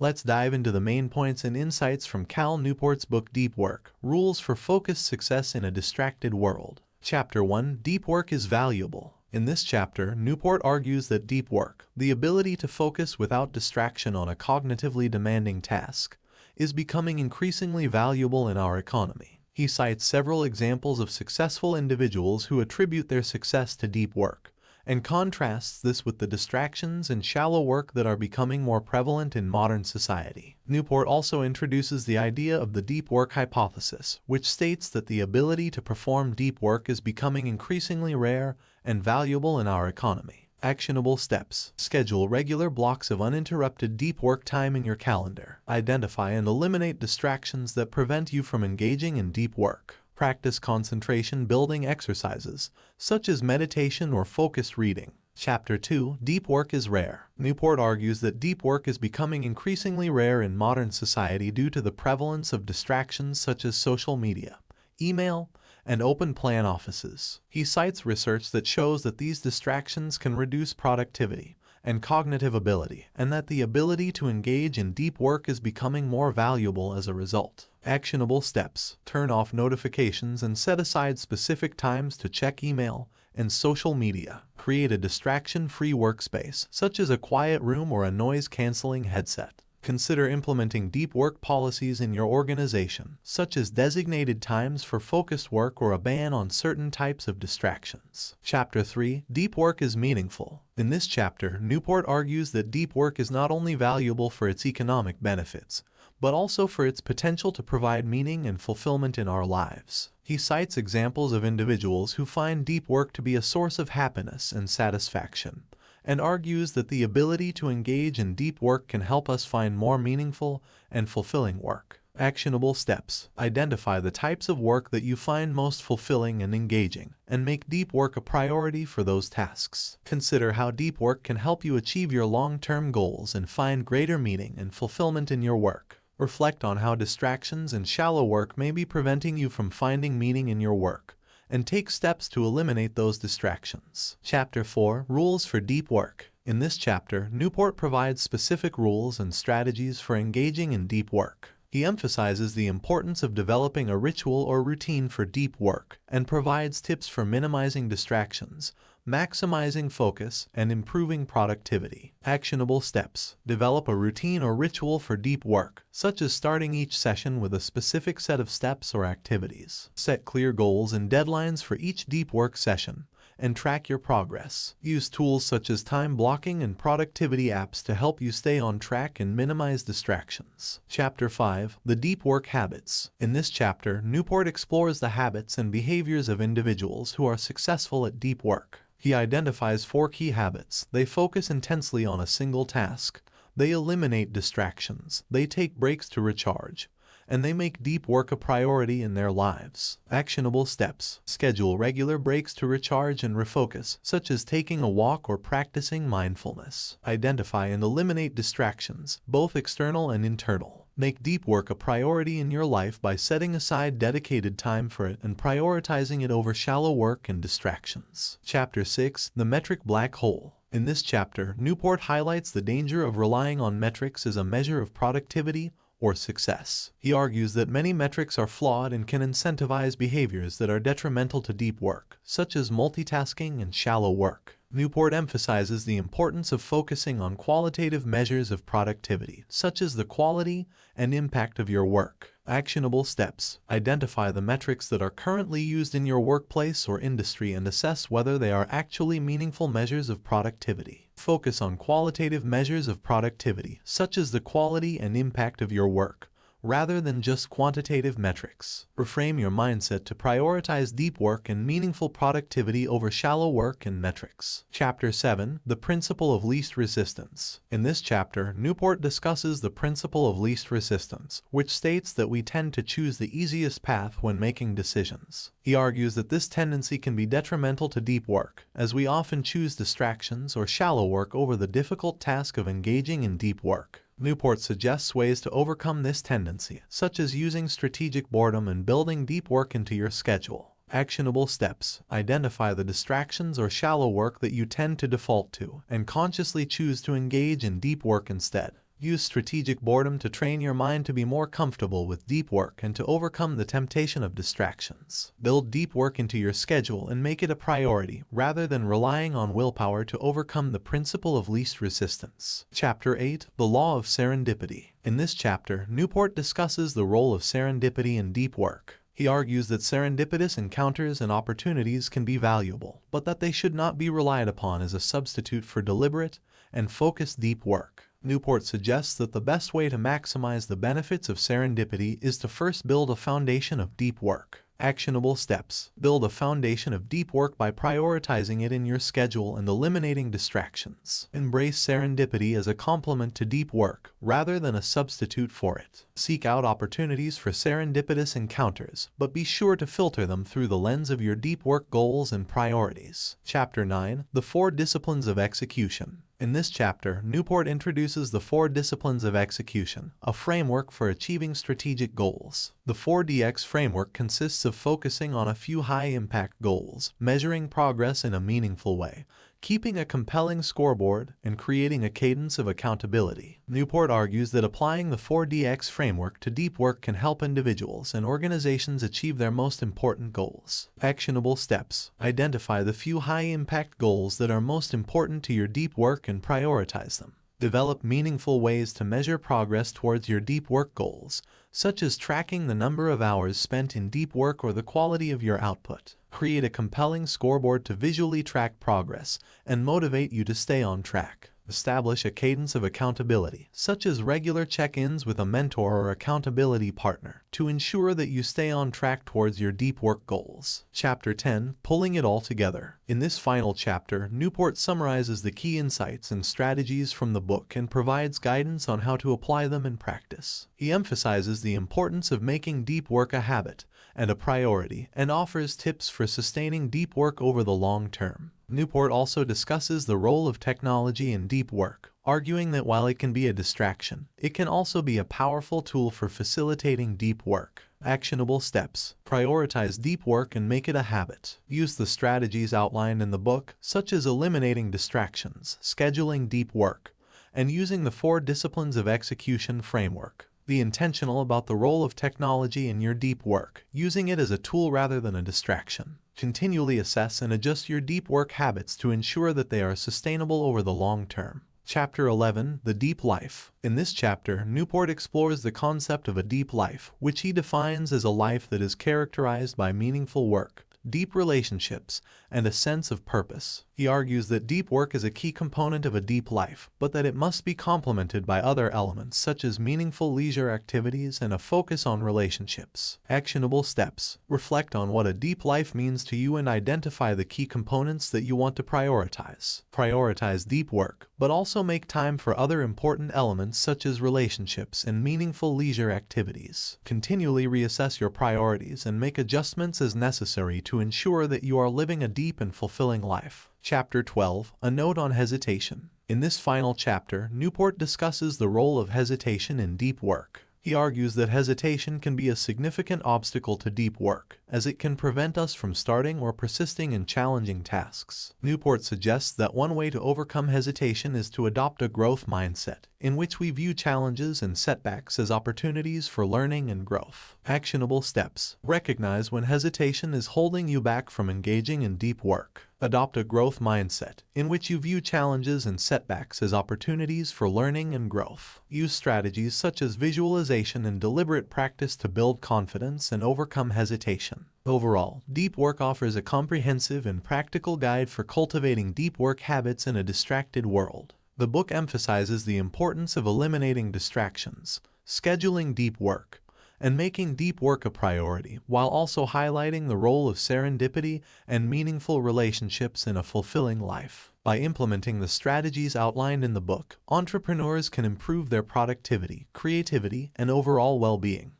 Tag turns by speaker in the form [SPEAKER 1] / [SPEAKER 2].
[SPEAKER 1] Let's dive into the main points and insights from Cal Newport's book Deep Work, Rules for Focused Success in a Distracted World. Chapter 1, Deep Work is Valuable. In this chapter, Newport argues that deep work, the ability to focus without distraction on a cognitively demanding task, is becoming increasingly valuable in our economy. He cites several examples of successful individuals who attribute their success to deep work, and contrasts this with the distractions and shallow work that are becoming more prevalent in modern society. Newport also introduces the idea of the deep work hypothesis, which states that the ability to perform deep work is becoming increasingly rare and valuable in our economy. Actionable steps. Schedule regular blocks of uninterrupted deep work time in your calendar. Identify and eliminate distractions that prevent you from engaging in deep work. Practice concentration-building exercises, such as meditation or focused reading. Chapter 2, Deep Work is Rare. Newport argues that deep work is becoming increasingly rare in modern society due to the prevalence of distractions such as social media, email, and open-plan offices. He cites research that shows that these distractions can reduce productivity and cognitive ability, and that the ability to engage in deep work is becoming more valuable as a result. Actionable steps. Turn off notifications and set aside specific times to check email and social media. Create a distraction-free workspace, such as a quiet room or a noise-canceling headset. Consider implementing deep work policies in your organization, such as designated times for focused work or a ban on certain types of distractions. Chapter 3, Deep Work is Meaningful. In this chapter, Newport argues that deep work is not only valuable for its economic benefits, but also for its potential to provide meaning and fulfillment in our lives. He cites examples of individuals who find deep work to be a source of happiness and satisfaction, and argues that the ability to engage in deep work can help us find more meaningful and fulfilling work. Actionable steps. Identify the types of work that you find most fulfilling and engaging, and make deep work a priority for those tasks. Consider how deep work can help you achieve your long-term goals and find greater meaning and fulfillment in your work. Reflect on how distractions and shallow work may be preventing you from finding meaning in your work, and take steps to eliminate those distractions. Chapter 4, Rules for Deep Work. In this chapter, Newport provides specific rules and strategies for engaging in deep work. He emphasizes the importance of developing a ritual or routine for deep work, and provides tips for minimizing distractions, maximizing focus, and improving productivity. Actionable steps. Develop a routine or ritual for deep work, such as starting each session with a specific set of steps or activities. Set clear goals and deadlines for each deep work session, and track your progress. Use tools such as time blocking and productivity apps to help you stay on track and minimize distractions. Chapter 5, The Deep Work Habits. In this chapter, Newport explores the habits and behaviors of individuals who are successful at deep work. He identifies 4 key habits. They focus intensely on a single task. They eliminate distractions. They take breaks to recharge, and they make deep work a priority in their lives. Actionable steps. Schedule regular breaks to recharge and refocus, such as taking a walk or practicing mindfulness. Identify and eliminate distractions, both external and internal. Make deep work a priority in your life by setting aside dedicated time for it and prioritizing it over shallow work and distractions. Chapter 6, The Metric Black Hole. In this chapter, Newport highlights the danger of relying on metrics as a measure of productivity or success. He argues that many metrics are flawed and can incentivize behaviors that are detrimental to deep work, such as multitasking and shallow work. Newport emphasizes the importance of focusing on qualitative measures of productivity, such as the quality and impact of your work. Actionable steps. Identify the metrics that are currently used in your workplace or industry and assess whether they are actually meaningful measures of productivity. Focus on qualitative measures of productivity, such as the quality and impact of your work, rather than just quantitative metrics. Reframe your mindset to prioritize deep work and meaningful productivity over shallow work and metrics. Chapter 7, The Principle of Least Resistance. In this chapter, Newport discusses the principle of least resistance, which states that we tend to choose the easiest path when making decisions. He argues that this tendency can be detrimental to deep work, as we often choose distractions or shallow work over the difficult task of engaging in deep work. Newport suggests ways to overcome this tendency, such as using strategic boredom and building deep work into your schedule. Actionable steps. Identify the distractions or shallow work that you tend to default to, and consciously choose to engage in deep work instead. Use strategic boredom to train your mind to be more comfortable with deep work and to overcome the temptation of distractions. Build deep work into your schedule and make it a priority, rather than relying on willpower to overcome the principle of least resistance. Chapter 8: The Law of Serendipity. In this chapter, Newport discusses the role of serendipity in deep work. He argues that serendipitous encounters and opportunities can be valuable, but that they should not be relied upon as a substitute for deliberate and focused deep work. Newport suggests that the best way to maximize the benefits of serendipity is to first build a foundation of deep work. Actionable steps. Build a foundation of deep work by prioritizing it in your schedule and eliminating distractions. Embrace serendipity as a complement to deep work, rather than a substitute for it. Seek out opportunities for serendipitous encounters, but be sure to filter them through the lens of your deep work goals and priorities. Chapter 9: The 4 Disciplines of Execution. In this chapter, Newport introduces the 4 disciplines of execution, a framework for achieving strategic goals. The 4DX framework consists of focusing on a few high-impact goals, measuring progress in a meaningful way, keeping a compelling scoreboard, and creating a cadence of accountability. Newport argues that applying the 4DX framework to deep work can help individuals and organizations achieve their most important goals. Actionable steps. Identify the few high-impact goals that are most important to your deep work and prioritize them. Develop meaningful ways to measure progress towards your deep work goals, such as tracking the number of hours spent in deep work or the quality of your output. Create a compelling scoreboard to visually track progress and motivate you to stay on track. Establish a cadence of accountability, such as regular check-ins with a mentor or accountability partner, to ensure that you stay on track towards your deep work goals. Chapter 10: Pulling it all together. In this final chapter, Newport summarizes the key insights and strategies from the book and provides guidance on how to apply them in practice. He emphasizes the importance of making deep work a habit and a priority, and offers tips for sustaining deep work over the long term. Newport also discusses the role of technology in deep work, arguing that while it can be a distraction, it can also be a powerful tool for facilitating deep work. Actionable steps. Prioritize deep work and make it a habit. Use the strategies outlined in the book, such as eliminating distractions, scheduling deep work, and using the 4 disciplines of execution framework. Be intentional about the role of technology in your deep work, using it as a tool rather than a distraction. Continually assess and adjust your deep work habits to ensure that they are sustainable over the long term. Chapter 11: The Deep Life. In this chapter, Newport explores the concept of a deep life, which he defines as a life that is characterized by meaningful work, deep relationships, and a sense of purpose. He argues that deep work is a key component of a deep life, but that it must be complemented by other elements such as meaningful leisure activities and a focus on relationships. Actionable steps. Reflect on what a deep life means to you and identify the key components that you want to prioritize. Prioritize deep work, but also make time for other important elements such as relationships and meaningful leisure activities. Continually reassess your priorities and make adjustments as necessary to ensure that you are living a deep and fulfilling life. Chapter 12: A Note on Hesitation. In this final chapter, Newport discusses the role of hesitation in deep work. He argues that hesitation can be a significant obstacle to deep work, as it can prevent us from starting or persisting in challenging tasks. Newport suggests that one way to overcome hesitation is to adopt a growth mindset, in which we view challenges and setbacks as opportunities for learning and growth. Actionable steps. Recognize when hesitation is holding you back from engaging in deep work. Adopt a growth mindset, in which you view challenges and setbacks as opportunities for learning and growth. Use strategies such as visualization and deliberate practice to build confidence and overcome hesitation. Overall, deep work offers a comprehensive and practical guide for cultivating deep work habits in a distracted world. The book emphasizes the importance of eliminating distractions, scheduling deep work, and making deep work a priority, while also highlighting the role of serendipity and meaningful relationships in a fulfilling life. By implementing the strategies outlined in the book, entrepreneurs can improve their productivity, creativity, and overall well-being.